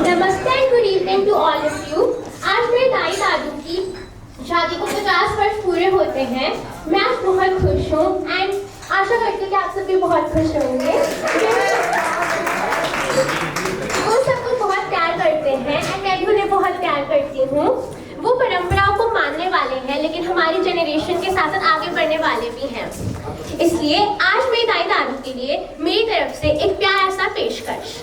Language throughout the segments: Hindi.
नमस्ते and good evening to all of you. आज मेरे दाई दादू की शादी को 50 वर्ष पूरे होते हैं। मैं आज बहुत खुश हूँ एंड आशा करती हूँ कि आप सब भी बहुत खुश होंगे। वो सबको बहुत प्यार करते हैं एंड मैं भी उन्हें बहुत प्यार करती हूँ। वो परंपराओं को मानने वाले हैं लेकिन हमारी जनरेशन के साथ साथ आगे बढ़ने वाले भी हैं। इसलिए आज मेरे दाई दादू के लिए मेरी तरफ से एक प्यारा सा पेशकश।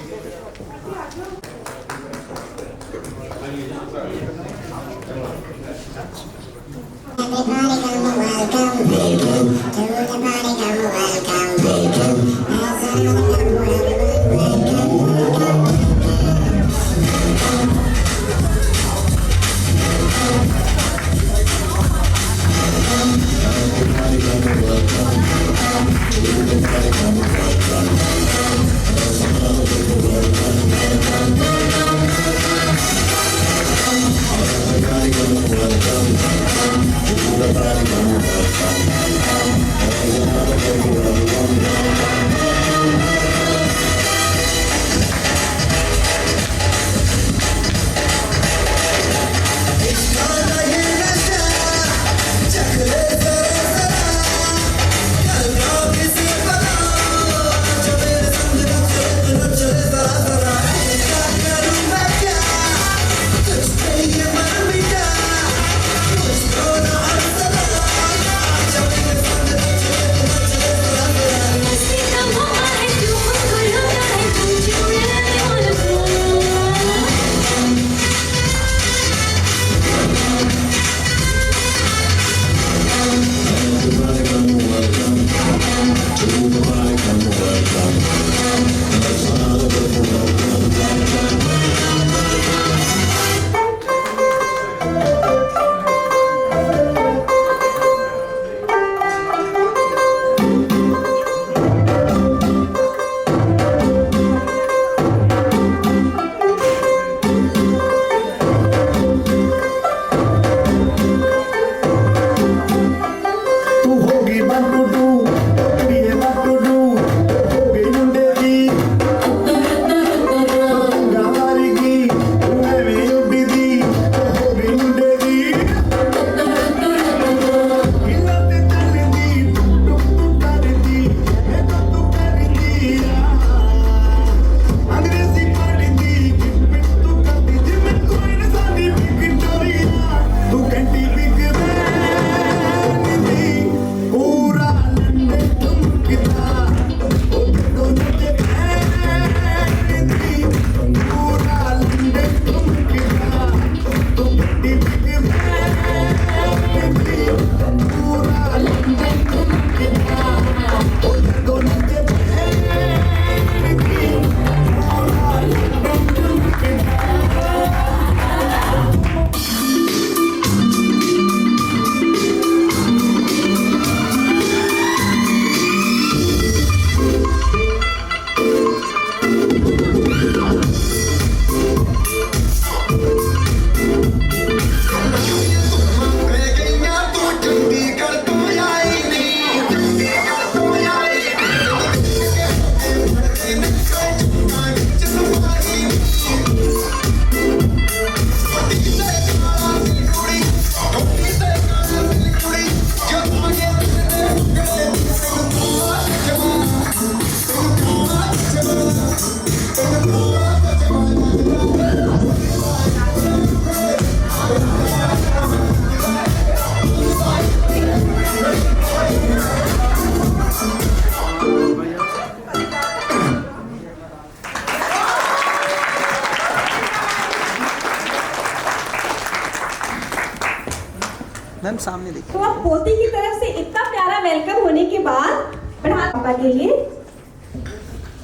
मैम सामने देखिए। तो अब पोती की तरफ से इतना प्यारा वेलकम होने के बाद पापा के लिए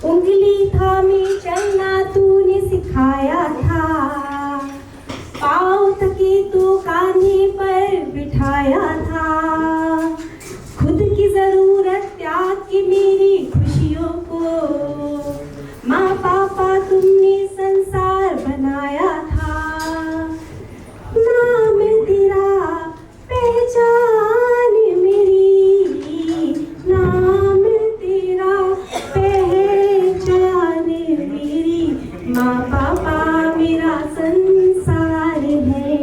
उंगली थामे चलना तूने सिखाया था, पाँव तके तो कान्हे पर बिठाया था, खुद की जरूरत त्याग के मेरी खुशियों को माँ पापा तुमने संसार बनाया था। नाम तेरा पहचान मेरी, नाम तेरा पहचान मेरी, माँ पापा मेरा संसार है।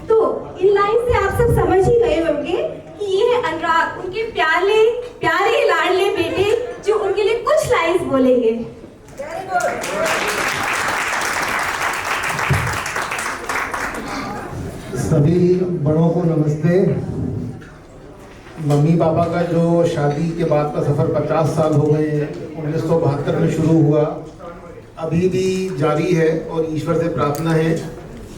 तो इन लाइन से आप सब समझ ही गए होंगे कि ये है अनुराग, उनके प्यारे प्यारे लाडले बेटे जो उनके लिए कुछ लाइन्स बोलेंगे। सभी बड़ों को नमस्ते। मम्मी पापा का जो शादी के बाद का सफ़र 50 साल हो गए हैं, 1972 में शुरू हुआ, अभी भी जारी है और ईश्वर से प्रार्थना है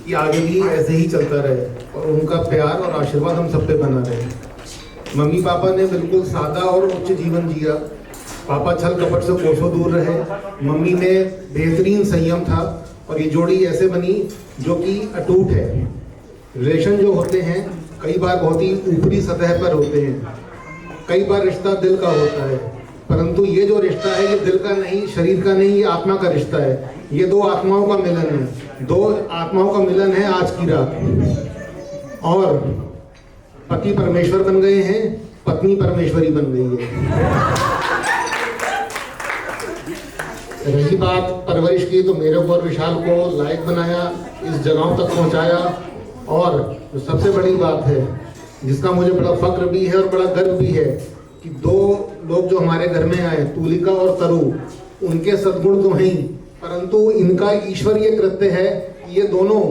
कि आगे भी ऐसे ही चलता रहे और उनका प्यार और आशीर्वाद हम सब पे बना रहे। मम्मी पापा ने बिल्कुल सादा और उच्च जीवन जिया। पापा छल कपट से कोसों दूर रहे, मम्मी में बेहतरीन संयम था और ये जोड़ी ऐसे बनी जो कि अटूट है। रिलेशन जो होते हैं कई बार बहुत ही ऊपरी सतह पर होते हैं, कई बार रिश्ता दिल का होता है, परंतु ये जो रिश्ता है ये दिल का नहीं, शरीर का नहीं, ये आत्मा का रिश्ता है। ये दो आत्माओं का मिलन है, दो आत्माओं का मिलन है आज की रात। और पति परमेश्वर बन गए हैं, पत्नी परमेश्वरी बन गई है। रही बात परवरिश की, तो मेरे को और विशाल को लायक बनाया, इस जगहों तक पहुंचाया। और जो सबसे बड़ी बात है जिसका मुझे बड़ा फक्र भी है और बड़ा गर्व भी है कि दो लोग जो हमारे घर में आए, तुलिका और तरु, उनके सद्गुण तो हैं ही, परंतु इनका ईश्वरीय कृत्य है कि ये दोनों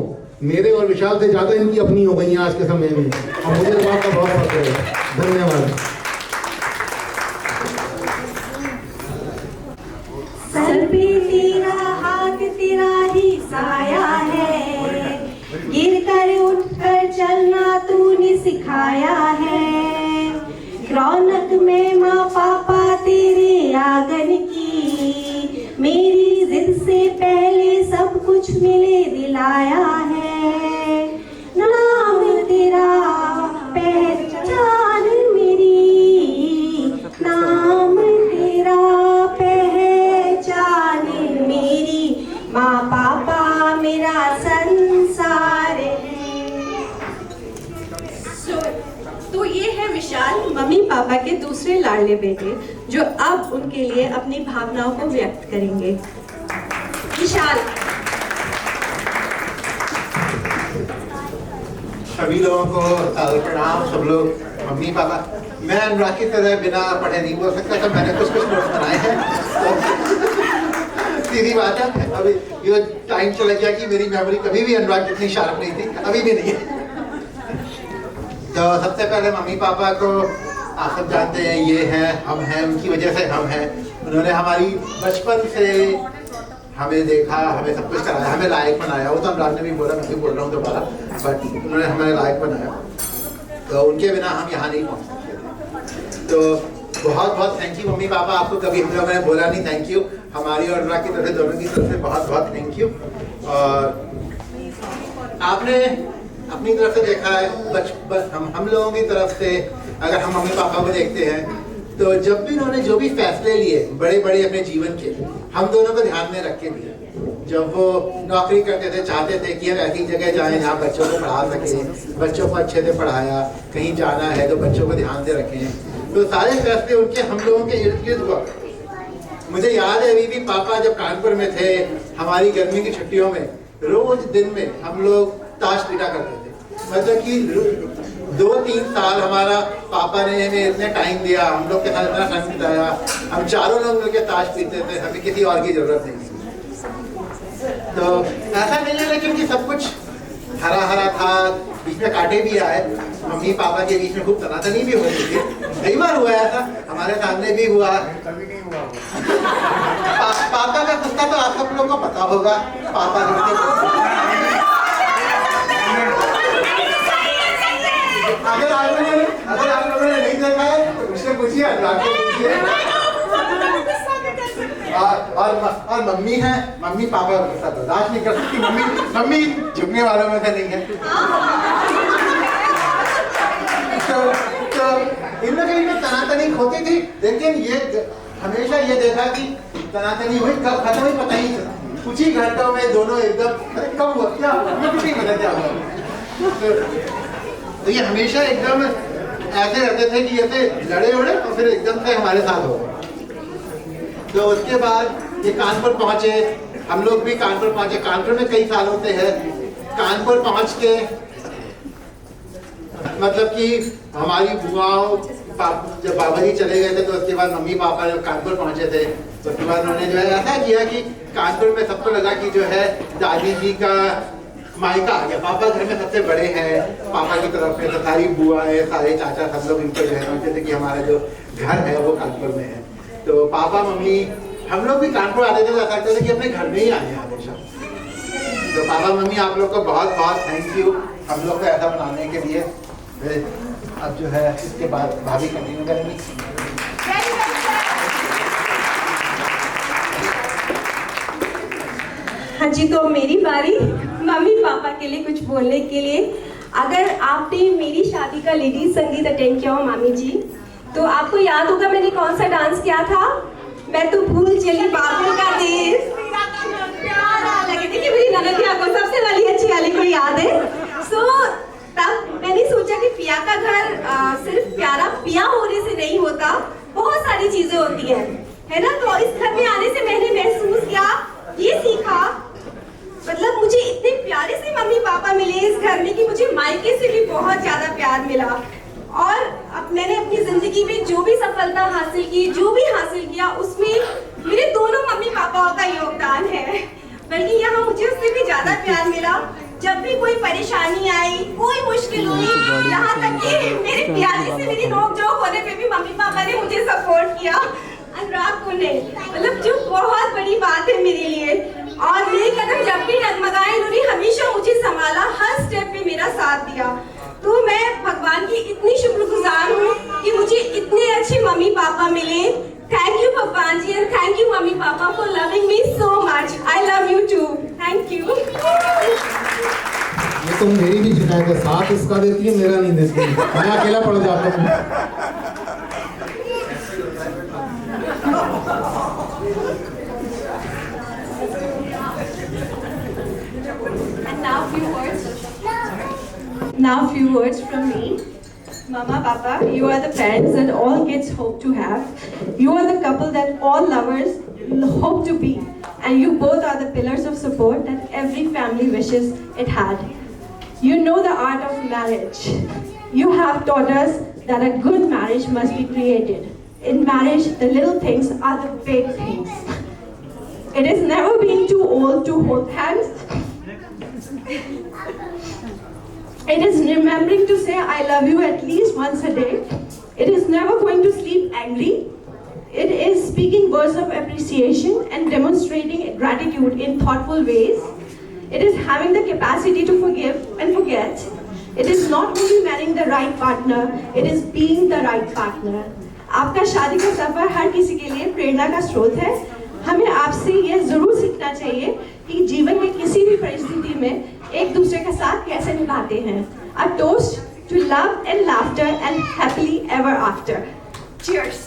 मेरे और विशाल से ज्यादा इनकी अपनी हो गई हैं आज के समय में, और मुझे इस बात का बहुत फक्र है। धन्यवाद। सर पे तेरा हाथ तेरा ही साया है, गिर कर उठ कर चलना तूने सिखाया है, रौनक में माँ पापा तेरे आंगन की, मेरी जिद से पहले सब कुछ मिले दिलाया है, नाम तेरा पहचान मेरी, नाम तेरा पहचान मेरी, माँ पापा मेरा संसार है। तो ये है विशाल, मम्मी पापा के दूसरे लाडले बेटे, जो अब उनके लिए अपनी भावनाओं को व्यक्त करेंगे। विशाल। सभी लोगों को प्रणाम। सब लोग मम्मी पापा, मैं अनुराग की तरह बिना पढ़े नहीं बोल सकता, तो मैंने कुछ नोट्स बनाए हैं। तो सीधी बात है, अभी ये टाइम चला गया कि मेरी मेमोरी कभी भी अनुराग जितनी शार्प नहीं थी, अभी भी नहीं है। तो सबसे पहले मम्मी पापा को आप सब जानते हैं, ये हैं, हम हैं, उनकी वजह से हम हैं। उन्होंने हमारी बचपन से हमें देखा, हमें सब कुछ कराया, हमें लायक बनाया। वो तो अनुराग ने भी बोला, मैं भी बोल रहा हूँ दोबारा, बट उन्होंने हमें लायक बनाया, तो उनके बिना हम यहाँ नहीं पहुँच सकते। तो बहुत बहुत थैंक यू मम्मी पापा। आपको कभी हम लोगों ने बोला नहीं थैंक यू, हमारी और अनुराग की तरफ से, दोनों की तरफ से बहुत बहुत थैंक यू। और आपने अपनी तरफ से देखा है, बस हम लोगों की तरफ से अगर हम मम्मी पापा को देखते हैं, तो जब भी उन्होंने जो भी फैसले लिए बड़े बड़े अपने जीवन के, हम दोनों को ध्यान में रख के लिए। जब वो नौकरी करते थे, चाहते थे कि हम ऐसी जगह जाएं जहाँ बच्चों को पढ़ा सकें, बच्चों को अच्छे से पढ़ाया, कहीं जाना है तो बच्चों को ध्यान से रखें। तो सारे फैसले उनके हम लोगों के इर्द गिर्द हुआ। मुझे याद है अभी भी पापा जब कानपुर में थे, हमारी गर्मी की छुट्टियों में रोज दिन में हम लोग ताश पीटा करते थे। मतलब कि 2-3 साल हमारा पापा ने हमें इतने टाइम दिया, हम लोग के साथ इतना टाइम बिताया, हम चारों लोग मिलकर ताश पीते थे, हमें किसी और की जरूरत नहीं। तो ऐसा नहीं है लेकिन कि सब कुछ हरा हरा था, बीच में कांटे भी आए, मम्मी पापा के बीच में खूब तनातनी भी होती थी, कई बार हुआ ऐसा, हमारे सामने भी हुआ। पापा का गुस्सा तो आप सब लोगों को पता होगा, पापा अगर आप लोगों ने नहीं देखा है तो मुझसे पूछिए, अनुराग से पूछिए। और मम्मी है, मम्मी पापा गुस्सा बर्दाश्त नहीं कर सकती, मम्मी झुकने वालों में से नहीं है। तो इन लोगों की तनातनी होती थी, लेकिन ये हमेशा ये देखा कि तनातनी हुई कब खत्म हुई पता ही नहीं चला। कुछ ही घंटों में दोनों एकदम, अरे कब हुआ क्या हुआ, कुछ नहीं पता क्या हुआ। तो ये हमेशा एकदम ऐसे रहते थे कि ऐसे लड़े उड़े और फिर एकदम से हमारे साथ हो गए। तो उसके बाद ये कानपुर पहुंचे, हम लोग भी कानपुर पहुंचे। कानपुर में कई सालों से है। कानपुर पहुंच के मतलब कि हमारी बुआओं जब बाबा जी चले गए थे तो उसके बाद मम्मी पापा जब कानपुर पहुंचे थे तो उसके बाद उन्होंने जो है ऐसा किया कि कानपुर में सबको लगा कि जो है दादी जी का मायका आ गया। पापा घर में सबसे बड़े हैं, पापा की तरफ में तो सारी बुआएं सारे चाचा सब लोग इनको जो है समझते थे कि हमारा जो घर है वो कानपुर में है। तो पापा मम्मी हम लोग भी कानपुर आते थे तो ऐसा लगता था कि अपने घर में ही आए हमेशा। तो पापा मम्मी आप लोग को बहुत बहुत थैंक यू हम लोग को ऐसा बनाने के लिए। अब जो है इसके बाद भाभी कंटिन्यू करेंगी। हाँ जी, तो मेरी बारी मम्मी पापा के लिए कुछ बोलने के लिए। अगर आपने मेरी शादी का लेडीज संगीत अटेंड किया हो मामी जी, तो आपको याद होगा मैंने कौन सा डांस किया था। मैं तो भूल चली बाबू का देश प्यारा लगे। देखिए मेरी ननदिया को सबसे वाली अच्छी वाली को याद है। तब मैंने सोचा कि पिया का घर सिर्फ प्यारा पिया होने से नहीं होता, बहुत सारी चीजें होती है ना। तो इस घर में आने से मैंने महसूस किया, ये सीखा, मतलब मुझे इतने प्यारे से मम्मी पापा मिले इस घर में कि मुझे मायके से भी बहुत ज्यादा प्यार मिला। और अब मैंने अपनी जिंदगी में जो भी सफलता हासिल की, जो भी हासिल किया, उसमें मेरे दोनों मम्मी पापाओं का योगदान है। बल्कि यहाँ मुझे उससे भी ज्यादा प्यार मिला। जब भी कोई परेशानी आई, कोई मुश्किल हुई, यहाँ तक कि मेरे पियाजी से मेरी नोक-झोंक होने पे भी मम्मी पापा ने मुझे सपोर्ट किया। अनुराग को नहीं, मतलब जो बहुत बड़ी बात है मेरे लिए। और मेरे कदम जब भी डगमगाए उन्होंने हमेशा मुझे संभाला, हर स्टेप पे मेरा साथ दिया। तो मैं भगवान की इतनी शुक्रगुजार हूँ कि मुझे इतने अच्छे मम्मी पापा मिले। Thank you Bhagwan ji, and thank you mummy papa for loving me so much. I love you too. Thank you. ये तो मेरी भी शिकायत है, साथ इसका देती है मेरा नहीं देती, मैं अकेला पड़ जाता हूँ। Now few words from me. Mama, Papa, you are the parents that all kids hope to have. You are the couple that all lovers hope to be. And you both are the pillars of support that every family wishes it had. You know the art of marriage. You have taught us that a good marriage must be created. In marriage, the little things are the big things. It is never being too old to hold hands. It is remembering to say I love you at least once a day. It is never going to sleep angry. It is speaking words of appreciation and demonstrating gratitude in thoughtful ways. It is having the capacity to forgive and forget. It is not only marrying the right partner, it is being the right partner. आपका शादी का सफर हर किसी के लिए प्रेरणा का स्रोत है। हमें आपसे यह जरूर सीखना चाहिए कि जीवन में किसी भी परिस्थिति में एक दूसरे का साथ कैसे निभाते हैं। A toast to love and laughter and happily ever after. Cheers.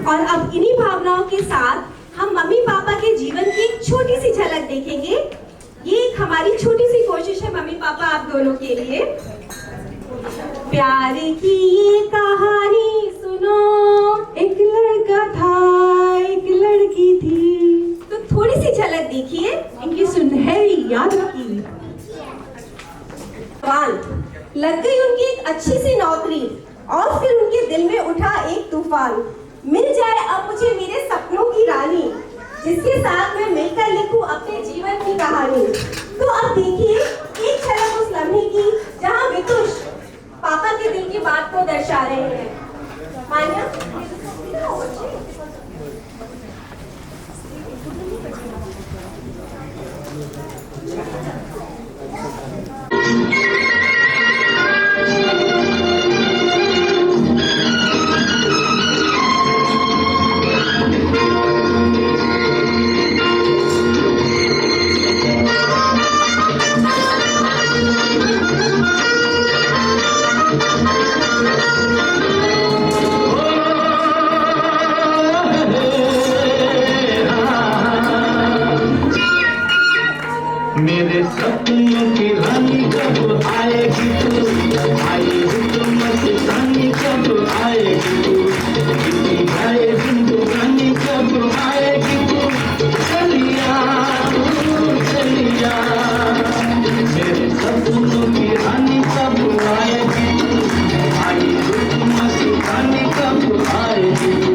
और अब इन्हीं भावनाओं के साथ हम मम्मी पापा के जीवन की एक छोटी सी झलक देखेंगे। ये एक हमारी छोटी सी कोशिश है मम्मी पापा आप दोनों के लिए। प्यार की ये कहानी सुनो, एक लड़का था एक लड़की थी। तो थोड़ी सी झलक देखिए इनकी सुनहरी यादों की। लग गई उनकी एक अच्छी सी नौकरी और फिर उनके दिल में उठा एक तूफान। मिल जाए अब मुझे मेरे सपनों की रानी, जिसके साथ मैं मिलकर लिखूं अपने जीवन की कहानी। तो अब देखिए एक झलक उस लम्हे की जहां वितुष पापा के दिल की बात को दर्शा रहे हैं। मान्या, मेरे सपनों की रानी कब आएगी तू, आई हुकूमत रानी कब आएगी तू, किसी जाए जिंदगानी कब आएगी तू, चलिया चलिया। मेरे सपनों की रानी कब आएगी तू, आई हुकूमत रानी कब आएगी तू,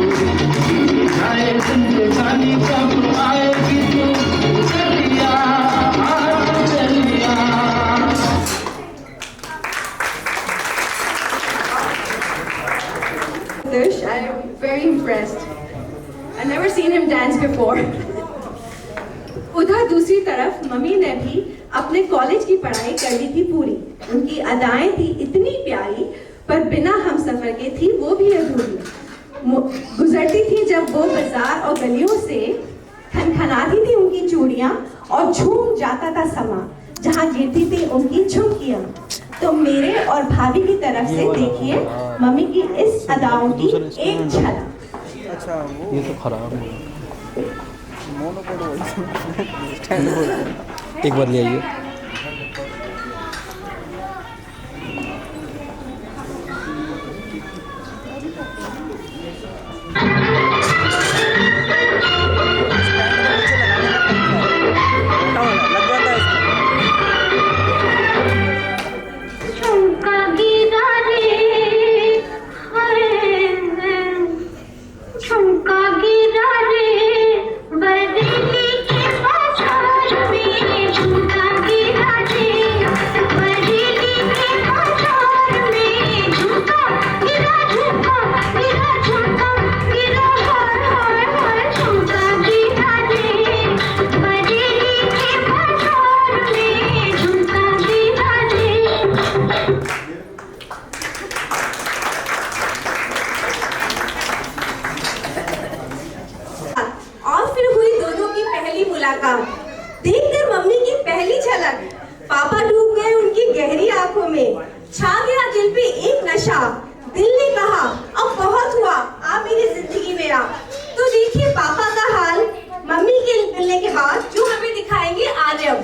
किसी जाए जिंदगानी कब आएगी तू, चलिया चलिया। I am very impressed. I've never seen him dance before. उधर दूसरी तरफ मम्मी ने भी अपने कॉलेज की पढ़ाई कर ली थी पूरी। उनकी अदाएं थी इतनी प्यारी, पर बिना हम सफर के थी वो भी अधूरी। गुजरती थी जब वो बाजार और गलियों से, खनखनाती थी उनकी चूड़ियां और झूम जाता था समा जहां गिरती थी उनकी झुमकियां। तो मेरे और भाभी की तरफ से देखिए मम्मी की इस अदाओं की एक झलक। ये तो खराब है। एक बार ले आइए। देखकर मम्मी की पहली झलक, पापा डूब गए उनकी गहरी आंखों में, छा गया दिल पे एक नशा। दिल ने कहा अब बहुत हुआ, आप मेरी जिंदगी मेरा। तो देखिए पापा का हाल मम्मी के मिलने के बाद जो हमें दिखाएंगे आर्यव।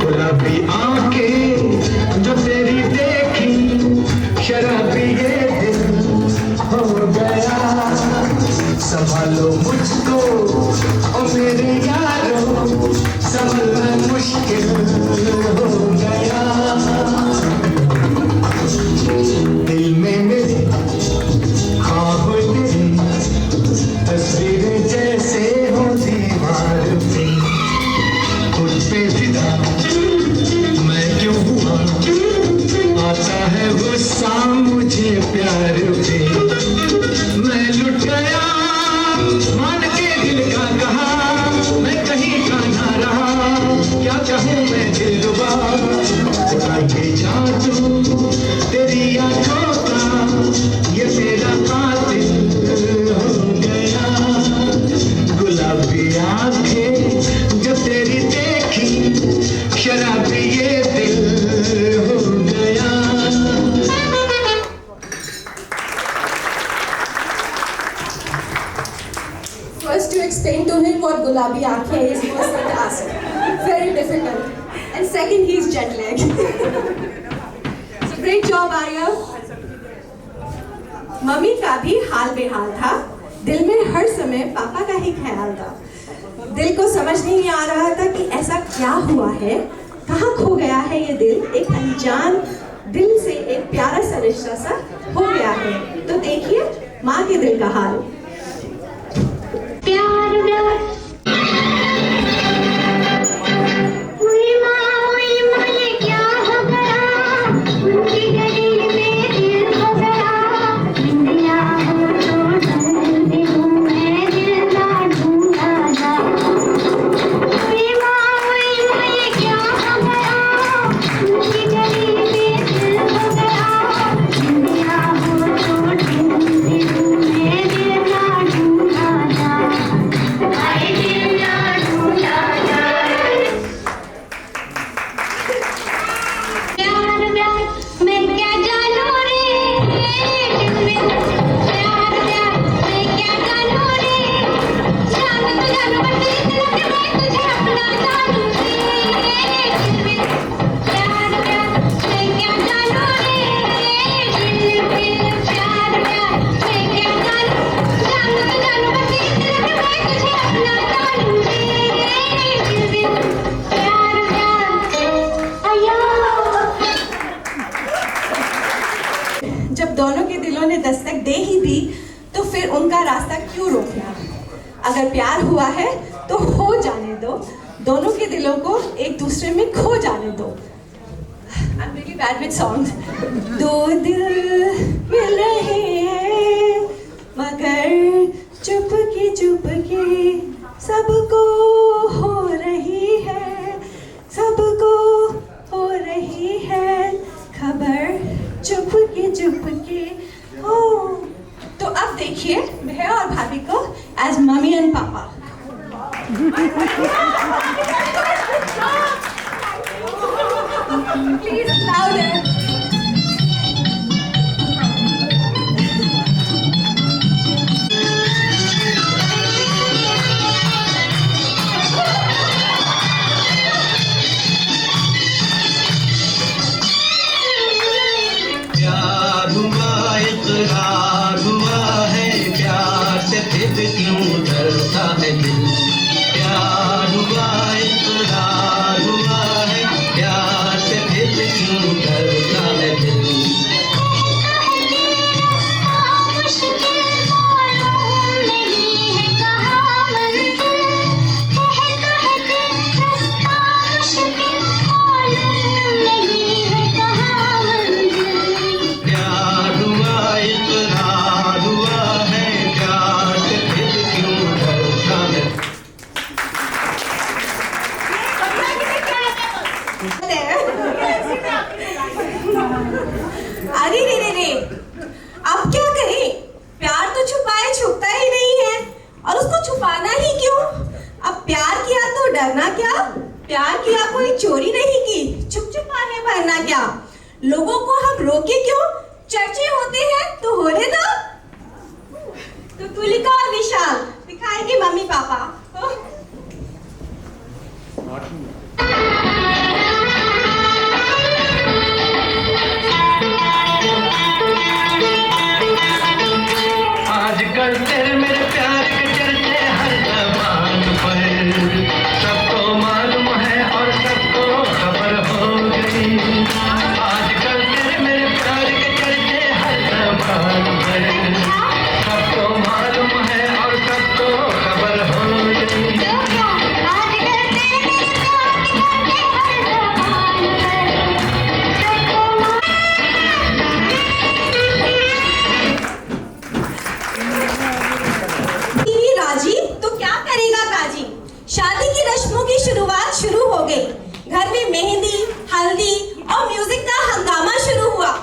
गुलाबी आंखें जो तेरी देखी, शराबी ये दिल हो गया। संभालो मुझको ओ मेरे यारो, संभलना मुश्किल हो गया। दिल में मेरे ख्वाब तेरी तस्वीरें जैसे हो दीवार पे, खुद पे फिदा मैं क्यों हुआ, आता है गुस्सा मुझे प्यार पे। मैं लुट गया मान के दिल का कहा, मैं कहीं का ना रहा, क्या चाहूँ मैं दिलरुबा। ये जादू तेरी आंखों का, ये मेरा कातिल हो गया। गुलाबी आंखें जो तेरी देखी, शराबी ये दिल हो गया। First to explain to him what gulabi aankhein is was the task. Very difficult. And second, he is jet lagged. So great job, Arya. Mummy का भी हाल बेहाल था। दिल में हर समय पापा का ही ख्याल था। दिल को समझ नहीं आ रहा था कि ऐसा क्या हुआ है, कहाँ खो गया है ये दिल। एक अनजान दिल से एक प्यारा सा रिश्ता सा हो गया है। तो देखिए माँ के दिल का हाल। I दोनों के दिलों ने दस्तक दे ही दी तो फिर उनका रास्ता क्यों रोकना। अगर प्यार हुआ है तो हो जाने दो, दोनों के दिलों को एक दूसरे में खो जाने दो। I'm really bad with songs. दो दिल मिल रहे हैं मगर चुपके सबको हो रही है, सबको हो रही है खबर, चुपके हो। तो अब देखिए भैया और भाभी को एज मम्मी एंड पापा। Please louder. प्यार हुआ इकरार हुआ है, प्यार से फिर क्यों डरता है दिल। प्यार हुआ इकरार हुआ है, प्यार से फिर क्यों डरता है दिल। प्यार हुआ इकरार हुआ है, प्यार से फिर क्यों डरता है। अरे रे, अब क्या करें? प्यार तो छुपाए छुपता ही नहीं है, और उसको छुपाना ही क्यों? अब प्यार किया तो डरना क्या? प्यार किया कोई चोरी नहीं की, छुप छुपाने भरना क्या? लोगों को हम रोके क्यों? चर्चे होते हैं तो होने दो। तो तुलिका और विशाल दिखाएंगे मम्मी पापा। आजकल तेरे मेरे प्यार के चर्चे हर जबान पर, सबको मालूम है और सबको खबर हो गई। आजकल तेरे मेरे प्यार के चर्चे हर जबान पर, सबको मालूम है और सबको खबर हो गई। राजी तो क्या करेगा काजी। शादी की रस्मों की शुरुआत शुरू हो गई। घर में मेहंदी, हल्दी और म्यूजिक का हंगामा शुरू हुआ।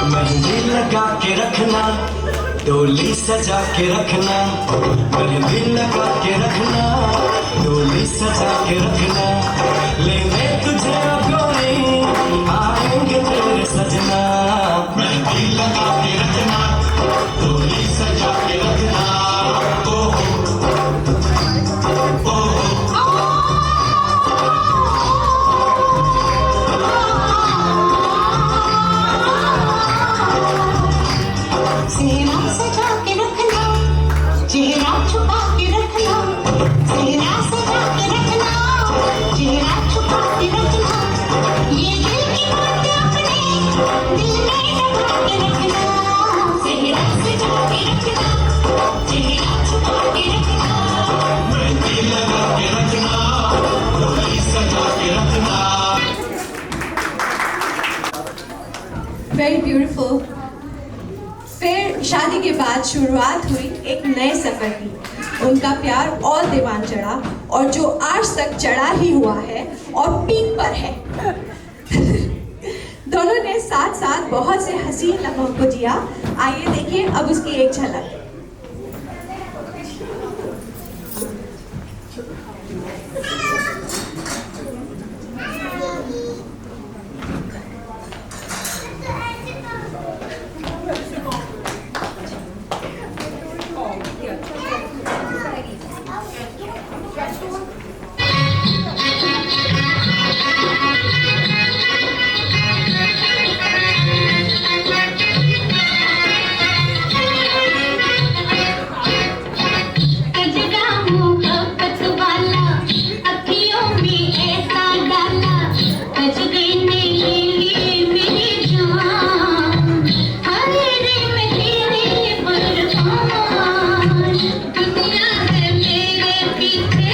मेहंदी लगा के रखना, डोली सजा के रखना, मेहंदी लगा के रखना, डोली सजा के रखना। लेने तुझे गोरी आएंगे तेरे सजना। मेहंदी लगा के रखना, डोली सजा के रखना। चेहरा सजा के रखना, चेहरा छुपा के रखना, चेहरा सजा के रखना, चेहरा छुपा के रखना। ये दिल की बातें अपने दिल में दबा के रखना। चेहरा सजा के रखना, चेहरा छुपा के रखना। मेहंदी लगा के रखना, डोली सजा के रखना। Very beautiful. फिर शादी के बाद शुरुआत हुई एक नए सफर की। उनका प्यार और दीवान चढ़ा, और जो आज तक चढ़ा ही हुआ है और पीक पर है। दोनों ने साथ साथ बहुत से हसीन लम्हों को जिया। आइए देखिए अब उसकी एक झलक। कजरा मोहब्बत वाला अखियों में ऐसा डाला कजरे ने ले ली मेरी जान हरे रे मैं तेरे कुर्बान दुनिया है मेरे पीछे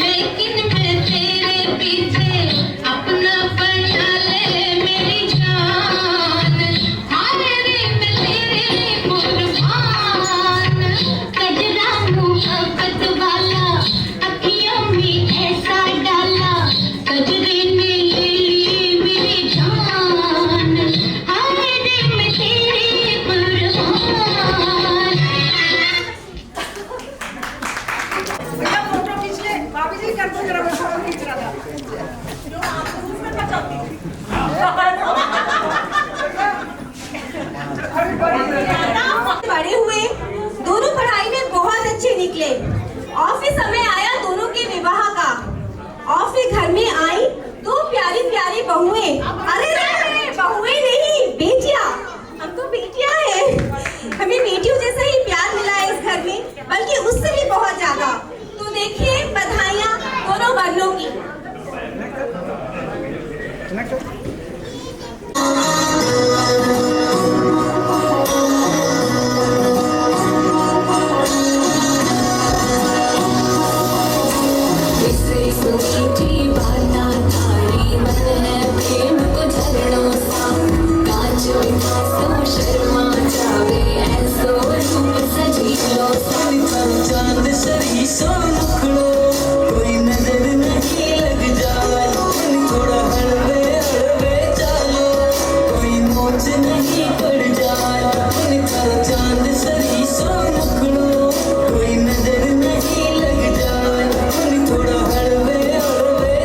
लेकिन मैं तेरे पीछे अपना बना ले मेरी जान हरे रे मैं तेरे कुर्बान कजरा मोहब्बत वाला अखियों में ऐसा डाला कजरे ने ले ली मेरी जान हाय रे मैं तेरे कुर्बान बेटा फोटो खींच ले भाभी जी कर दो जरा मैं फोटो खींच रहा था जो आप मूवमेंट बताती बड़े हुए दोनों पढ़ाई में बहुत अच्छे निकले ऑफिस समय आया दोनों के विवाह का और फिर घर में आई दो प्यारी प्यारी बहुएं अरे रे बहुएं नहीं बेटियां हम तो बेटियां हैं हमें बेटियों जैसा ही प्यार मिला है इस घर में बल्कि उससे भी बहुत ज्यादा तो देखिए बधाइयां दोनों बहनों की चांद सरी सो मुखड़ो कोई नजर नहीं लग जाए थोड़ा हड़वे हड़वे चालो कोई मोच नहीं पड़ जाए उनका चांद सरी सो मुखड़ो कोई नजर नहीं लग जाए थोड़ा हड़वे हड़वे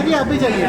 जी आप भी जाइए।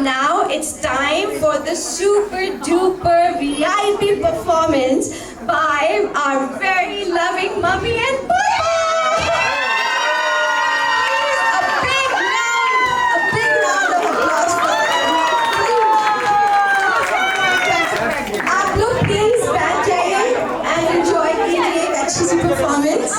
Now it's time for the super duper VIP performance by our very loving mummy and papa. A big round of applause for them. आप लोग please बैठ जाइए and enjoy कीजिए एक अच्छी सी performance.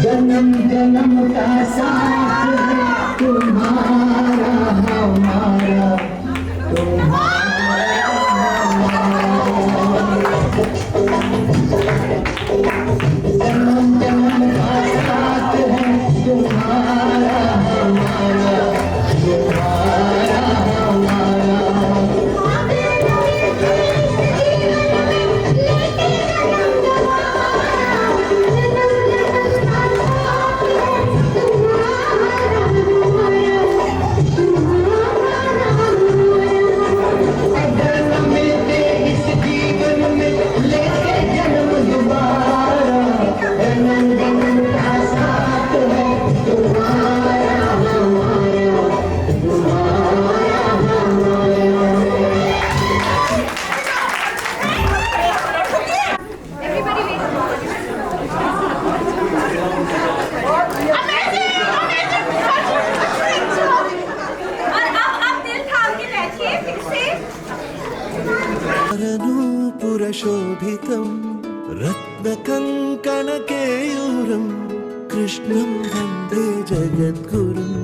जन्म जन्म का साथ है तुम्हारा हमारा जन्म जन्म का साथ है तुम्हारा हमारा सिन्दूरशोभितं रत्नकङ्कणकेयूरं कृष्णं वन्दे जगद्गुरुम्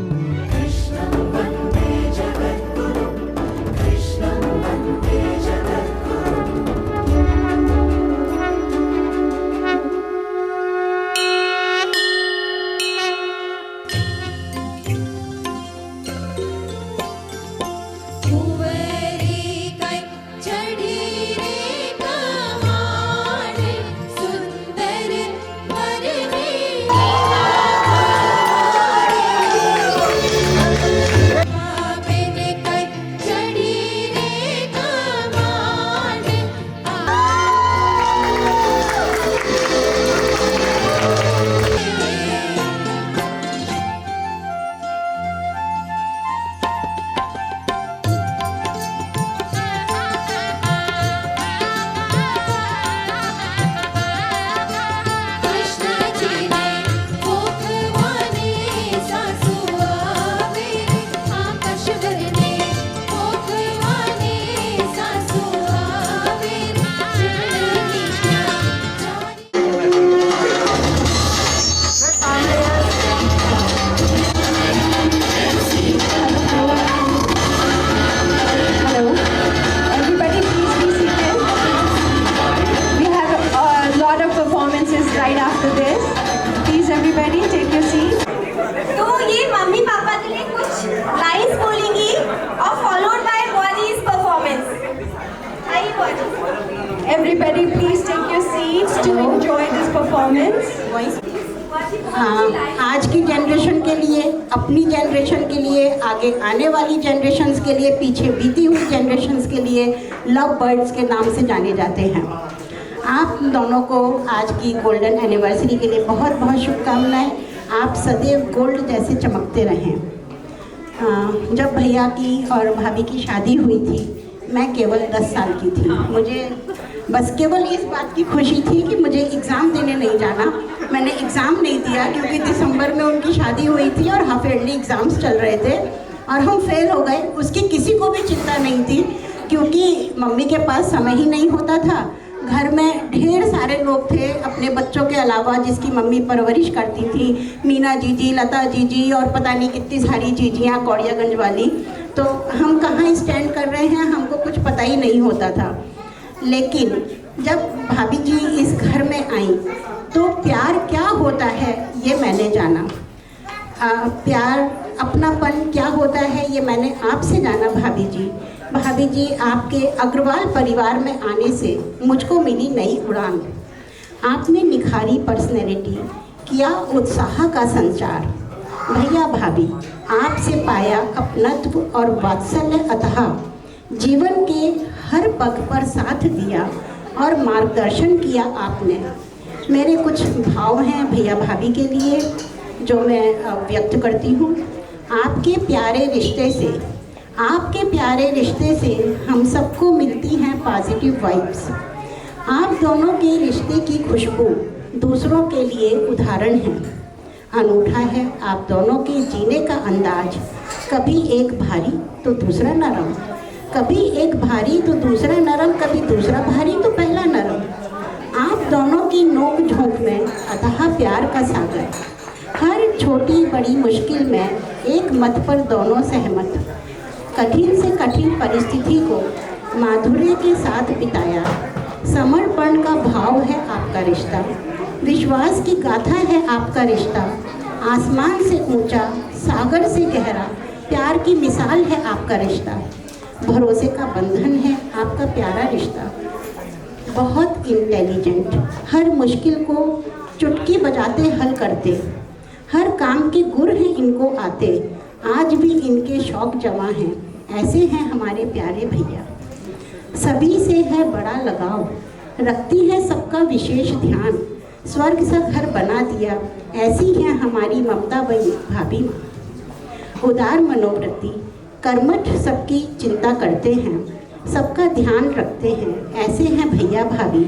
right after this. Please everybody take your seat. तो ये मम्मी पापा के लिए कुछ लाइंस बोलेंगी और followed by Bonnie's performance. Hi Bonnie. Everybody please take your seats to enjoy this performance. आज की जनरेशन के लिए, अपनी जनरेशन के लिए, आगे आने वाली जनरेशन्स के लिए, पीछे बीती हुई जनरेशन्स के लिए लव बर्ड्स के नाम से जाने जाते हैं। आप दोनों को आज की गोल्डन एनिवर्सरी के लिए बहुत बहुत शुभकामनाएं। आप सदैव गोल्ड जैसे चमकते रहें। जब भैया की और भाभी की शादी हुई थी, मैं केवल 10 साल की थी। मुझे बस केवल इस बात की खुशी थी कि मुझे एग्ज़ाम देने नहीं जाना। मैंने एग्ज़ाम नहीं दिया क्योंकि दिसंबर में उनकी शादी हुई थी और हाफ ईयरली एग्ज़ाम्स चल रहे थे और हम फेल हो गए। उसकी किसी को भी चिंता नहीं थी क्योंकि मम्मी के पास समय ही नहीं होता था। घर में ढेर सारे लोग थे अपने बच्चों के अलावा जिसकी मम्मी परवरिश करती थी, मीना जीजी, लता जीजी और पता नहीं कितनी सारी जीजियाँ कौड़ियागंज वाली। तो हम कहाँ स्टैंड कर रहे हैं हमको कुछ पता ही नहीं होता था। लेकिन जब भाभी जी इस घर में आई तो प्यार क्या होता है ये मैंने जाना। प्यार, अपनापन क्या होता है ये मैंने आपसे जाना भाभी जी। भाभी जी, आपके अग्रवाल परिवार में आने से मुझको मिली नई उड़ान। आपने निखारी पर्सनैलिटी, किया उत्साह का संचार। भैया भाभी, आपसे पाया अपनत्व और वात्सल्य, अतः जीवन के हर पग पर साथ दिया और मार्गदर्शन किया आपने। मेरे कुछ भाव हैं भैया भाभी के लिए जो मैं व्यक्त करती हूँ। आपके प्यारे रिश्ते से हम सबको मिलती हैं पॉजिटिव वाइब्स। आप दोनों के रिश्ते की खुशबू दूसरों के लिए उदाहरण है। अनूठा है आप दोनों के जीने का अंदाज। कभी एक भारी तो दूसरा नरम, कभी एक भारी तो दूसरा नरम, कभी दूसरा भारी तो पहला नरम। आप दोनों की नोक झोंक में अथाह प्यार का सागर। हर छोटी बड़ी मुश्किल में एक मत पर दोनों सहमत। कठिन से कठिन परिस्थिति को माधुर्य के साथ बिताया। समर्पण का भाव है आपका रिश्ता। विश्वास की गाथा है आपका रिश्ता। आसमान से ऊंचा, सागर से गहरा, प्यार की मिसाल है आपका रिश्ता। भरोसे का बंधन है आपका प्यारा रिश्ता। बहुत इंटेलिजेंट, हर मुश्किल को चुटकी बजाते हल करते। हर काम के गुर हैं इनको आते। आज भी इनके शौक जमा हैं। ऐसे हैं हमारे प्यारे भैया। सभी से है बड़ा लगाव, रखती है सबका विशेष ध्यान। स्वर्ग सा घर बना दिया, ऐसी हैं हमारी ममता भाभी माँ। उदार मनोवृत्ति, कर्मठ सबकी चिंता करते हैं, सबका ध्यान रखते हैं। ऐसे हैं भैया भाभी,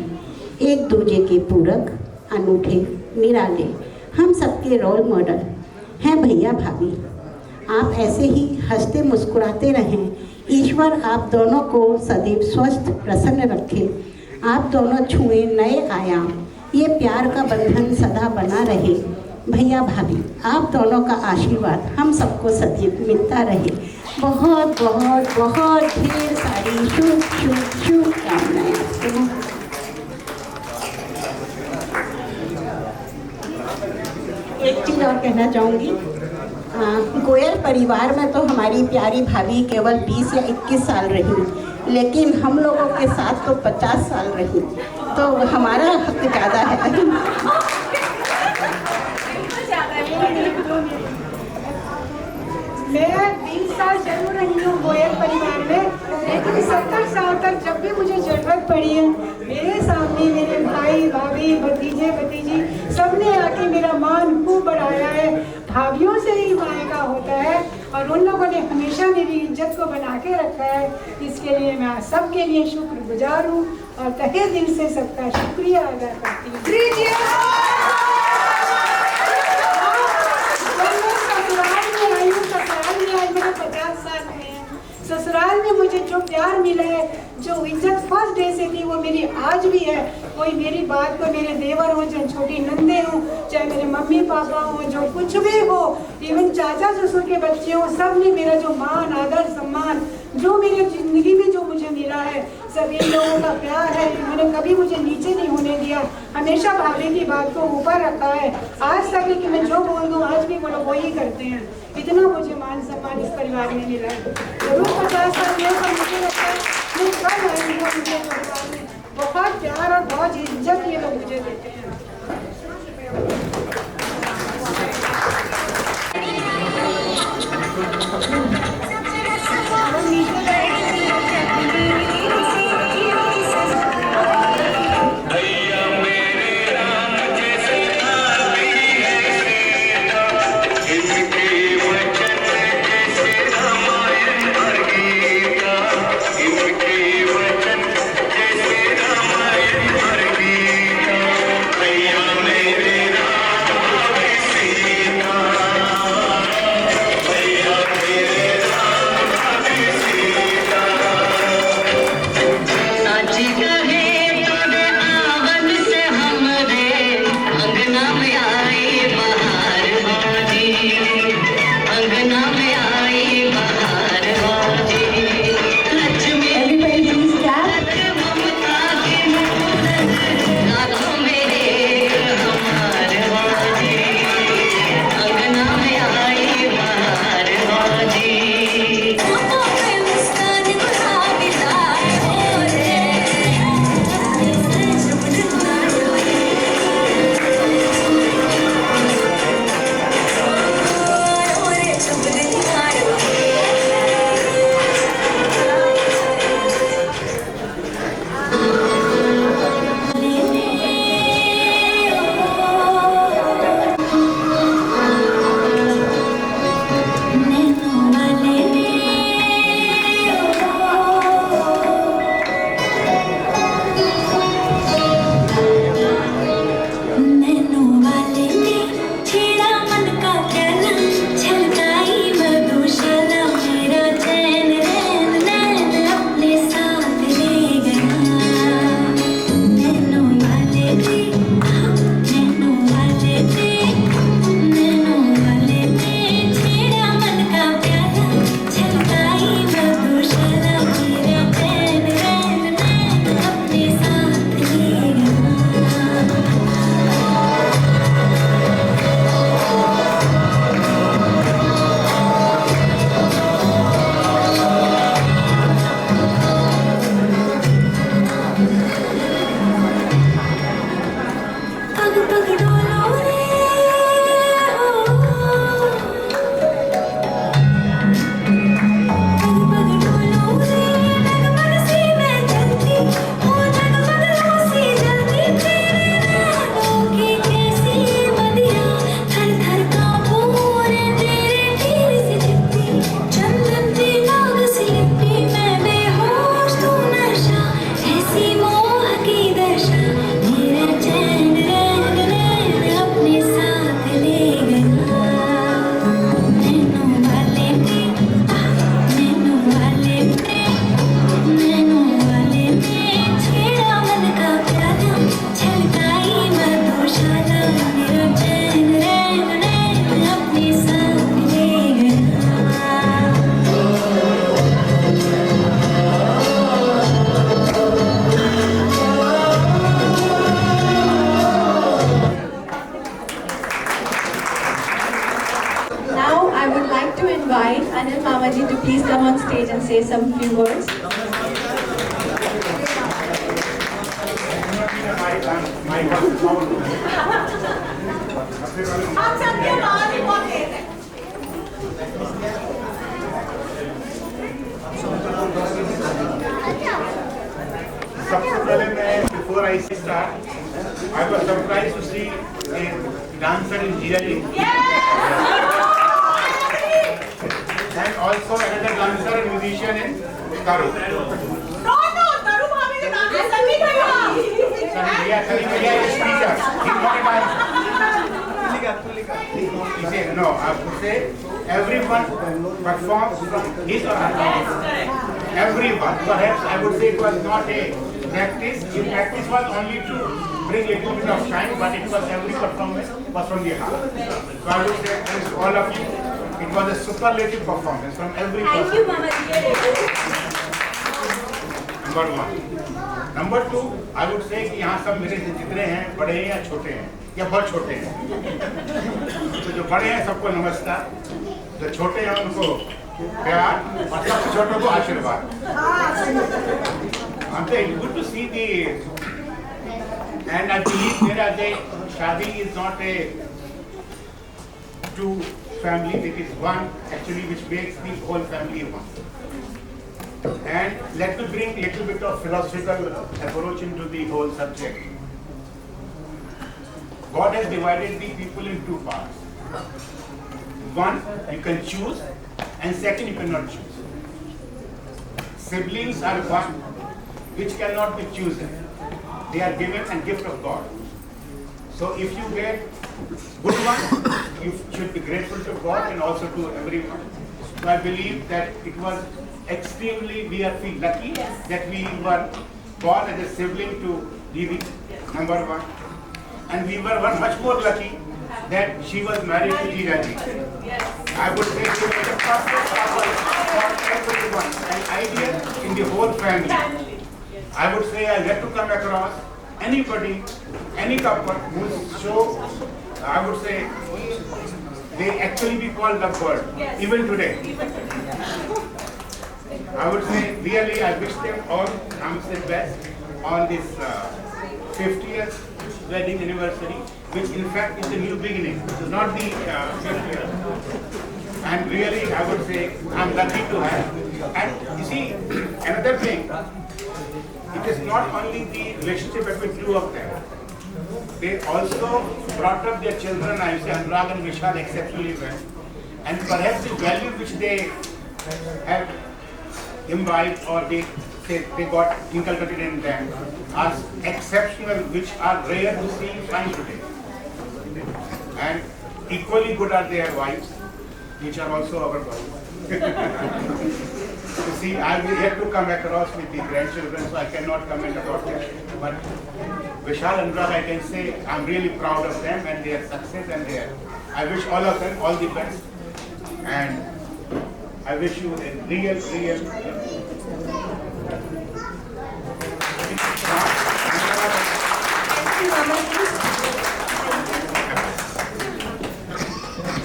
एक दूजे के पूरक, अनूठे, निराले, हम सबके रोल मॉडल हैं भैया भाभी। आप ऐसे ही हंसते मुस्कुराते रहें। ईश्वर आप दोनों को सदैव स्वस्थ प्रसन्न रखे। आप दोनों छुए नए आयाम, ये प्यार का बंधन सदा बना रहे। भैया भाभी, आप दोनों का आशीर्वाद हम सबको सदैव मिलता रहे। बहुत बहुत बहुत ढेर सारी शुभकामनाएं आपको। एक चीज़ और कहना चाहूँगी, गोयल परिवार में तो हमारी प्यारी भाभी केवल 20 या 21 साल रही, लेकिन हम लोगों के साथ तो 50 साल रही, तो हमारा हक ज़्यादा है। मैं 20 साल जरूर रही हूँ गोयल परिवार में, लेकिन 70 साल तक जब भी मुझे जरूरत पड़ी है, मेरे सामने मेरे भाई भाभी भतीजे भतीजी सबने आके मेरा मान खूब बढ़ाया है। भाभीयों से ही मायका होता है और उन लोगों ने हमेशा मेरी इज्जत को बना के रखा है। इसके लिए मैं सबके लिए शुक्रगुजार हूँ और तहे दिल से सबका शुक्रिया अदा करती हूँ। ससुराल में मुझे जो प्यार मिला है, जो इज्जत फर्स्ट डे से थी, वो मेरी आज भी है। कोई मेरी बात को, मेरे देवर हो, चाहे छोटी नंदे हो, चाहे मेरे मम्मी पापा हो, जो कुछ भी हो, इवन चाचा ससुर के बच्चे हो, सब ने मेरा जो मान आदर सम्मान जो मेरी जिंदगी में जो मुझे मिला है, सब इन लोगों का प्यार है। इन्होंने कभी मुझे नीचे नहीं होने दिया, हमेशा भाभी की बात को ऊपर रखा है। आज तक कि मैं जो बोल दूँ आज भी वो लोग वही करते हैं। इतना मुझे मान सम्मान इस परिवार में मिला है। जरूर 50 साल में, पर मुझे लगता है मैं कब आई हूँ मुझे परिवार में। बहुत प्यार और बहुत इज्जत ये लोग मुझे देते हैं। भैया say some few words. आप सबके आवाज ही बहुत तेज है। सबसे पहले मैं before I start, I was surprised to see a dancer in GRE. And also another dancer and musician in Karu. No, Taru भाभी के नाम से सभी भैया। He is a speaker. He's not a dancer. He said, no, I would say everyone performs from his or her talent. Everyone. Perhaps I would say it was not a practice. The practice was only to bring a little bit of shine, but it was every performance was from the heart. So I would say thanks to all of you. It was a superlative performance from every person. Thank you, Mama. Number one. Number two, I would say कि यहाँ सब मेरे जितने हैं बड़े हैं या छोटे हैं या बहुत छोटे हैं, तो जो बड़े हैं सबको नमस्कार, जो छोटे हैं उनको प्यार और सबसे छोटों को आशीर्वाद। I'm saying good to see the, and I believe there are the शादी is not a two family, it is one actually which makes the whole family one. And let me bring a little bit of philosophical approach into the whole subject. God has divided the people in two parts. One, you can choose, and second, you cannot choose. Siblings are one which cannot be chosen. They are given and gift of God. So if you get good one, you should be grateful to God and also to everyone. So I believe that it was extremely, we are feel lucky that we were born as a sibling to Devi, number one. And we were much more lucky that she was married to Jiraji. I would say she was a perfect couple for everyone, an ideal in the whole family. I would say I get to come across anybody, any couple who show, I would say, they actually be called lovebird, even today. I would say really I wish them all the best on this 50th wedding anniversary, which in fact is a new beginning. This is not the 50th. And really I would say I'm lucky to have. And you see, another thing, it is not only the relationship between two of them. They also brought up their children, I say Anurag and Vishal exceptionally well. And perhaps the value which they have imbibed or they got inculcated in them are exceptional, which are rare to see find today. And equally good are their wives, which are also our wives. You see, I will yet to come across with the grandchildren, so I cannot comment about them. But Vishal and Anurag, I can say I'm really proud of them and their success and I wish all of them all the best. And I wish you a real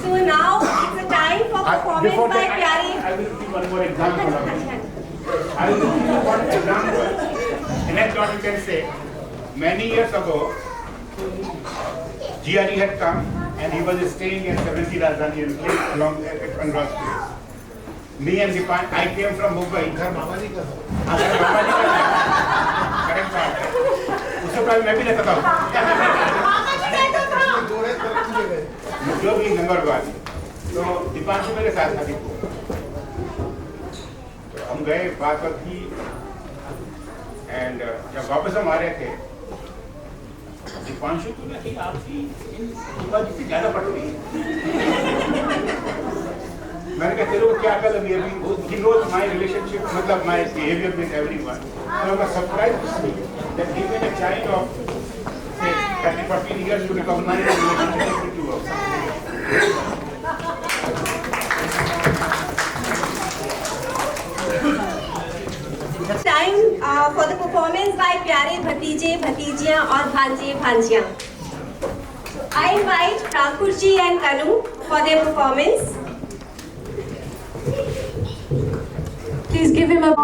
So now it's a time for performance by Pyari. I will give one more example of it. I will give you one example. And that's what you can say. Many years ago, GRE had come and he was staying in 70 Rajdhani and playing along at Anurag's place. Me and Dipan, I came from Mumbai. Correct बात है. उससे पहले मैं भी रहता था. जो भी नंबर वन. तो दीपांशु मेरे साथ था दीपू. हम गए बात की and जब वापस हम आ रहे थे दीपांशु को लगा कि आपकी बात इससे ज़्यादा पड़ रही है. मैंने कहा तेरे को क्या कर अभी he knows my relationship, मतलब my behavior with everyone. So I was surprised to see that even a child of say 30-40 years to recognize the relationship with two of us. Time for the performance by प्यारे भतीजे भतीजियां और भांजे भांजियां. I invite Thakur ji and Tanu for their performance. Please give him a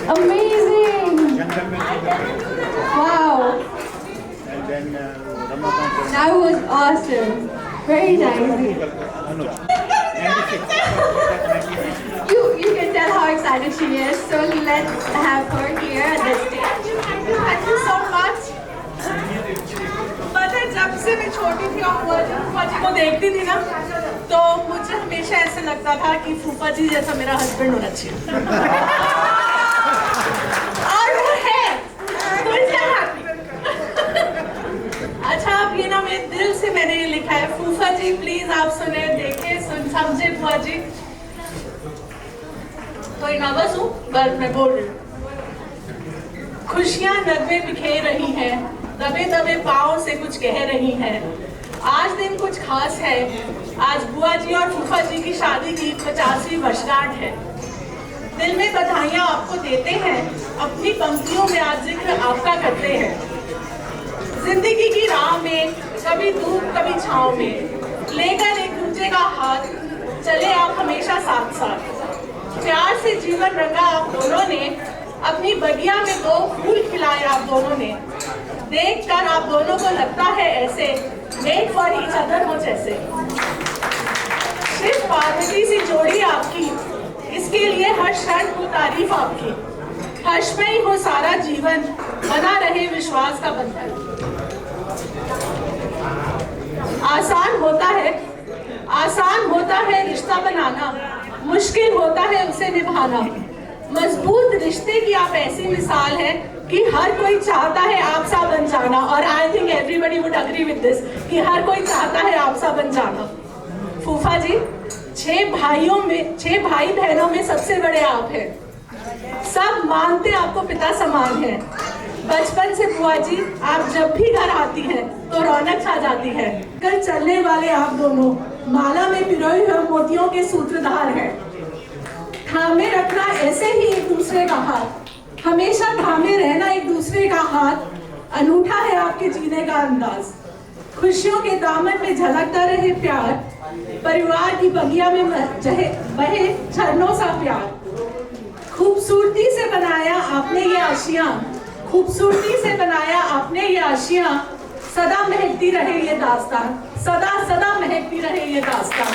amazing! Wow! That was awesome. Very nice. You can tell how excited she is. So let's have her here at the stage. Thank you so much. पता है जब से मैं छोटी थी और फूफा जी को देखती थी ना तो मुझे हमेशा ऐसा लगता था कि फूफा जी जैसा मेरा हस्बैंड होना चाहिए और वो है अच्छा आप ये ना मेरे दिल से मैंने ये लिखा है फूफा जी प्लीज आप सुने देखे सुन समझे फूफा जी थोड़ी नर्वस हूँ पर मैं बोल रही हूँ खुशियाँ नगमे बिखेर रही हैं दबे दबे पाँव से कुछ कह रही हैं आज दिन कुछ खास है आज बुआ जी और फूफा जी की शादी की 50वीं वर्षगांठ है दिल में बधाइयाँ आपको देते हैं अपनी पंक्तियों में आज जिक्र आपका करते हैं जिंदगी की राह में कभी धूप कभी छाँव में लेकर एक दूसरे का हाथ चले आप हमेशा साथ साथ प्यार से जीवन रंगा आप दोनों ने अपनी बगिया में 2 फूल खिलाए आप दोनों ने देखकर आप दोनों को लगता है ऐसे मेड फॉर ईच अदर हो जैसे शिव पार्वती सी जोड़ी आपकी इसके लिए हर क्षण हो तारीफ आपकी हर्षमयी हो सारा जीवन बना रहे विश्वास का बंधन आसान होता है रिश्ता बनाना मुश्किल होता है उसे निभाना मजबूत रिश्ते की आप ऐसी मिसाल है कि हर कोई चाहता है आप सा बन जाना और I think everybody would agree with this कि हर कोई चाहता है आप सा बन जाना फूफा जी 6 भाई बहनों में सबसे बड़े आप हैं सब मानते आपको पिता समान है बचपन से बुआ जी आप जब भी घर आती हैं तो रौनक छा जाती है कल चलने वाले आप दोनों माला में पिरोए हुए मोतियों के सूत्रधार हैं थामे रखना ऐसे ही एक दूसरे का हाथ हमेशा थामे रहना एक दूसरे का हाथ अनूठा है आपके जीने का अंदाज खुशियों के दामन में झलकता रहे प्यार परिवार की बगिया में बहे झरनों सा प्यार खूबसूरती से बनाया आपने ये आशियां सदा महकती रहे ये दास्तान सदा महकती रहे ये दास्तान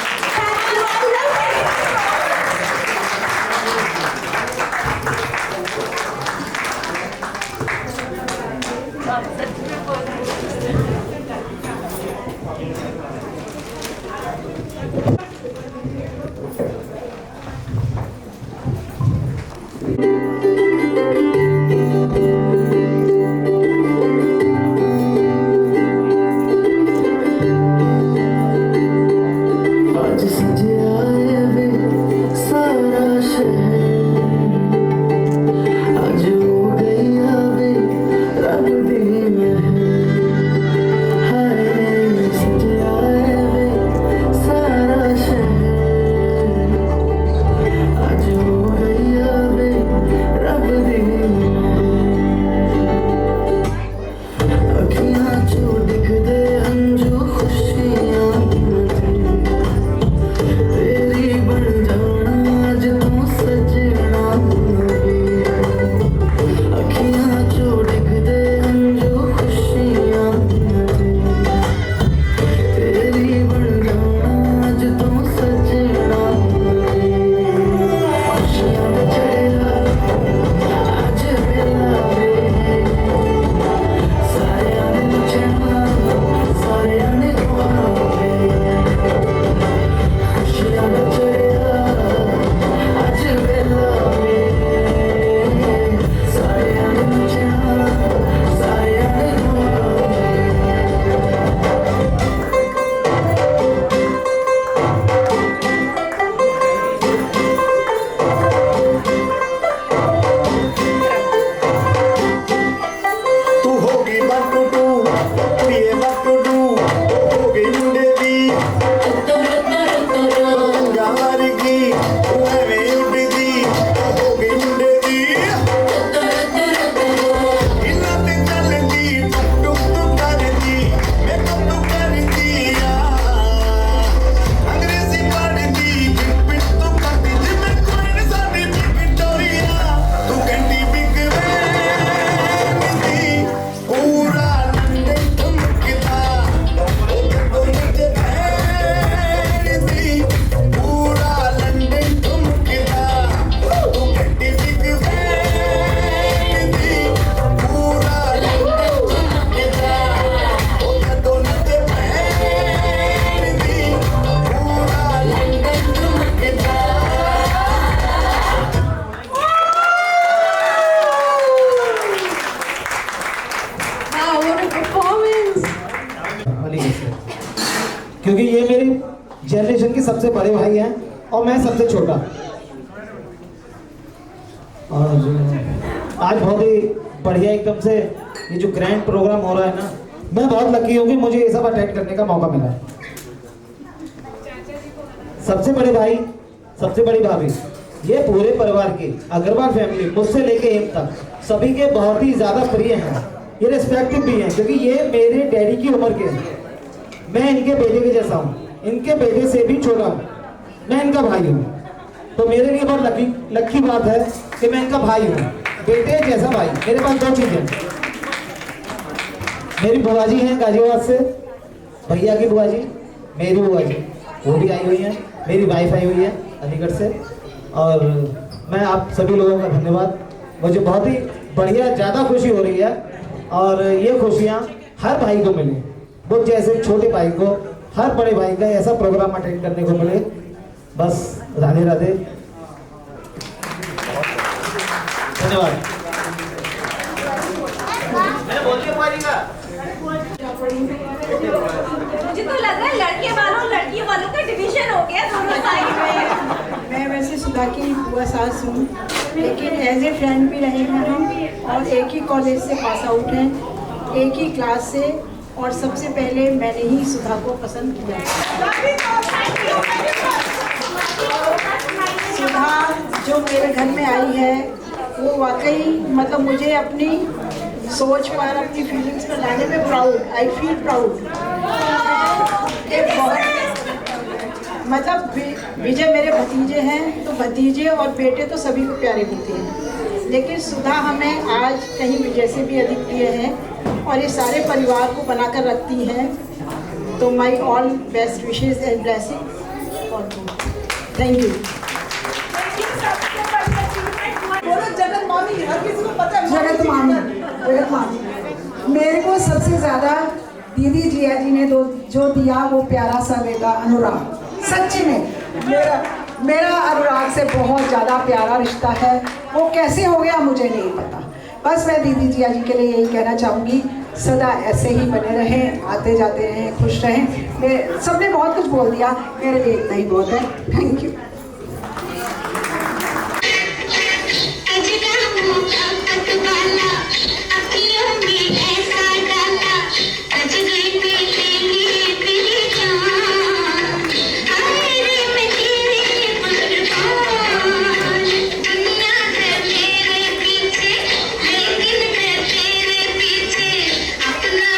अखियां जो दिख दे अंजू खुशियां तेरी बन जाना आज तू सजना अखियां जो दिख दे अंजू खुशियां तेरी बन जाना आज तू सजना खुशियां चढ़ेगा आज बेला क्योंकि ये मेरी जनरेशन के सबसे बड़े भाई हैं और मैं सबसे छोटा। और आज बहुत ही बढ़िया एकदम से ये जो ग्रैंड प्रोग्राम हो रहा है ना, मैं बहुत लकी हूँ कि मुझे ये सब अटेंड करने का मौका मिला है। सबसे बड़े भाई, सबसे बड़ी भाभी, ये पूरे परिवार की अग्रवाल फैमिली मुझसे लेके एम तक सभी के बहुत ही ज़्यादा प्रिय हैं। ये रिस्पेक्टिव भी हैं क्योंकि ये मेरे डैडी की उम्र के हैं। मैं इनके बेटे के जैसा हूँ, इनके बेटे से भी छोटा हूँ, मैं इनका भाई हूँ। तो मेरे लिए बहुत लकी बात है कि मैं इनका भाई हूँ, बेटे जैसा भाई। मेरे पास दो चीज़ें, मेरी बुआ जी हैं गाजियाबाद से, भैया की बुआ जी, मेरी बुआ जी वो भी आई हुई हैं, मेरी वाइफ आई हुई है अलीगढ़ से। और मैं आप सभी लोगों का धन्यवाद, मुझे बहुत ही बढ़िया ज़्यादा खुशी हो रही है। और ये खुशियाँ हर भाई को मिले, वो जैसे छोटे भाई को हर बड़े भाई का ऐसा प्रोग्राम अटेंड करने को मिले। बस राधे राधे, धन्यवाद। मुझे तो लग रहा है लड़के वालों लड़की वालों का डिवीजन हो गया दोनों साइड में। मैं वैसे सुधा की बुआ सास हूँ, लेकिन एज ए फ्रेंड भी रहे हैं हम, और एक ही कॉलेज से पास आउट हैं, एक ही क्लास से, और सबसे पहले मैंने ही सुधा को पसंद किया। सुधा जो मेरे घर में आई है वो वाकई मतलब मुझे अपनी सोच पर, अपनी फीलिंग्स पर लाने में प्राउड, आई फील प्राउड। मतलब विजय मेरे भतीजे हैं, तो भतीजे और बेटे तो सभी को प्यारे होते हैं, लेकिन सुधा हमें आज कहीं विजय से भी अधिक प्रिय है, और ये सारे परिवार को बनाकर रखती हैं। तो my all best wishes and blessing for you. Thank you. जगत मामी, हर किसी को पता है जगत मामी मेरे को सबसे ज़्यादा दीदी जिया जी ने जो दिया वो प्यारा सा बेटा अनुराग। सच्ची में मेरा अनुराग से बहुत ज़्यादा प्यारा रिश्ता है। वो कैसे हो गया मुझे नहीं पता। बस मैं दीदी जिया जी के लिए यही कहना चाहूँगी, सदा ऐसे ही बने रहें, आते जाते रहें, खुश रहें। सबने बहुत कुछ बोल दिया, मेरे लिए इतना ही बहुत है। Thank you. अपना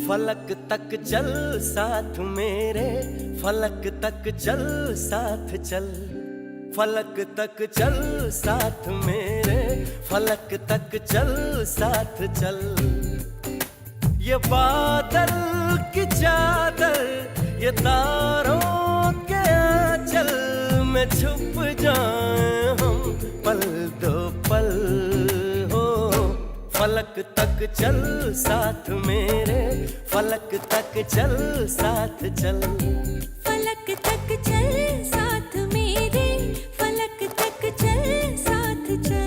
फलक तक चल साथ मेरे, फलक तक चल साथ चल, फलक तक चल साथ मेरे, फलक तक चल साथ चल। ये बादल की चादर, ये तारों के आंचल में छुप जाएं हम पल दो पल हो। फलक तक चल साथ मेरे, फलक तक चल साथ चल, फलक तक चल साथ मेरे, फलक तक चल साथ चल।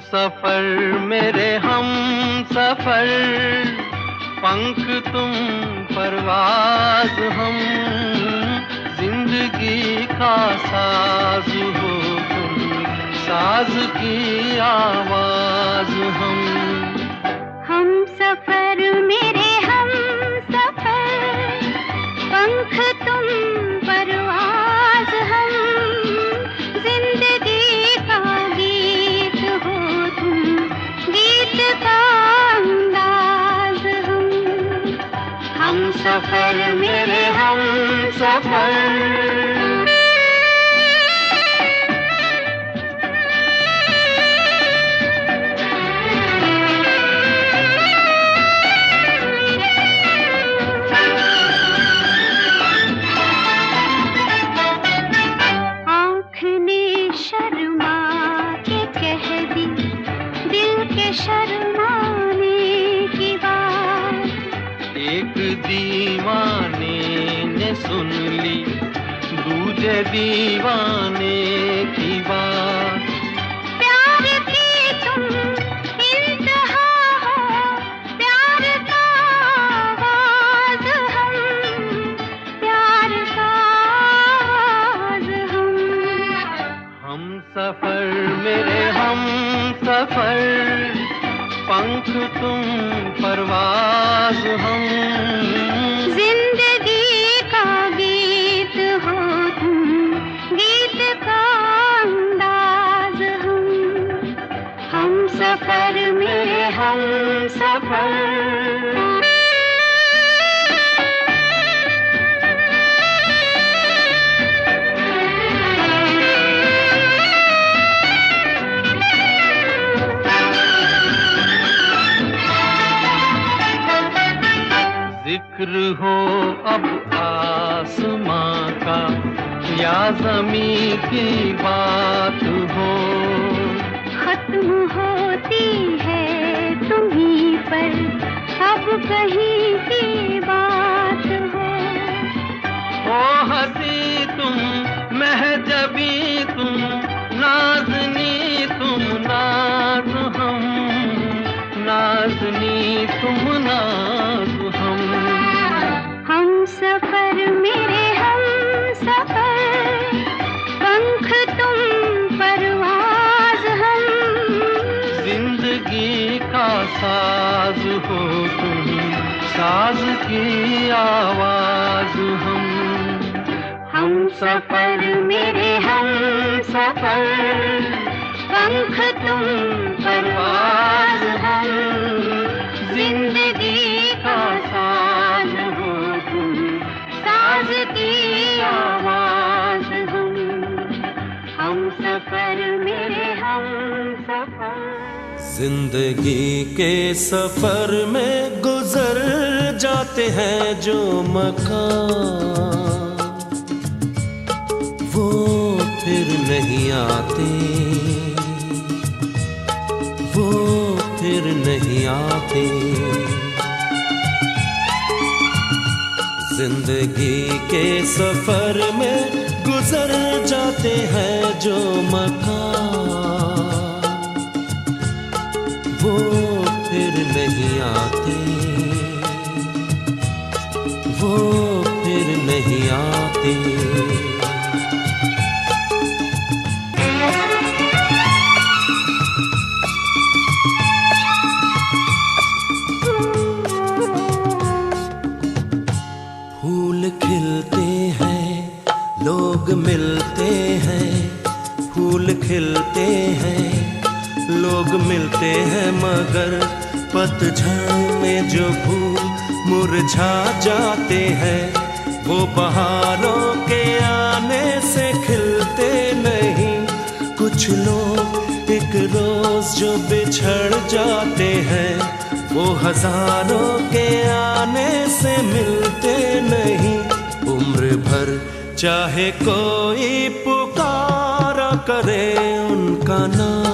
सफर मेरे हम सफर, पंख तुम परवाज हम, जिंदगी का साज हो तुम, साज की आवाज हम सफर मेरे हम सफर, पंख तुम परवाज हम, जिंदगी का गीत हो तुम, गीत का अंदाज हम सफर मेरे हम सफर। शर्माने की बात एक दीवाने ने सुन ली, दूजे दीवाने की बात। प्यार की तुम इंतहा हो पंख तुम परवाज हम। जिंदगी का गीत हो तुम, गीत का अंदाज हम सफर में हम सफर। जिक्र हो अब आसमां का या ज़मीं की बात हो, खत्म होती है तुम्हीं पर अब कहीं की बात हो। ओ हंसी तुम महजबी तुम, नाज़नी तुम नाज हम, नाज़नी तुम नाज हम सफर मेरे हम सफर, पंख तुम परवाज हम। जिंदगी का साज हो तुम, साज की आवाज हम सफर मेरे हम सफर, पंख तुम परवाज हम। जिंदगी का साज हो तुम, साज की आवाज हम सफर मेरे हम सफर। जिंदगी के सफर में गुजर जाते हैं जो मकान, वो फिर नहीं आते, वो फिर नहीं आते। जिंदगी के सफर में गुजर जाते हैं जो मकान, वो फिर नहीं आते, वो फिर नहीं आते। फूल खिलते हैं, लोग मिलते हैं, फूल खिलते हैं, लोग मिलते हैं, मगर पतझड़ में जो फूल मुरझा जाते हैं, वो बहारों के आने से खिलते नहीं। कुछ लोग एक रोज जो बिछड़ जाते हैं, वो हजारों के आने से मिलते नहीं। उम्र भर चाहे कोई पुकारा करे उनका नाम,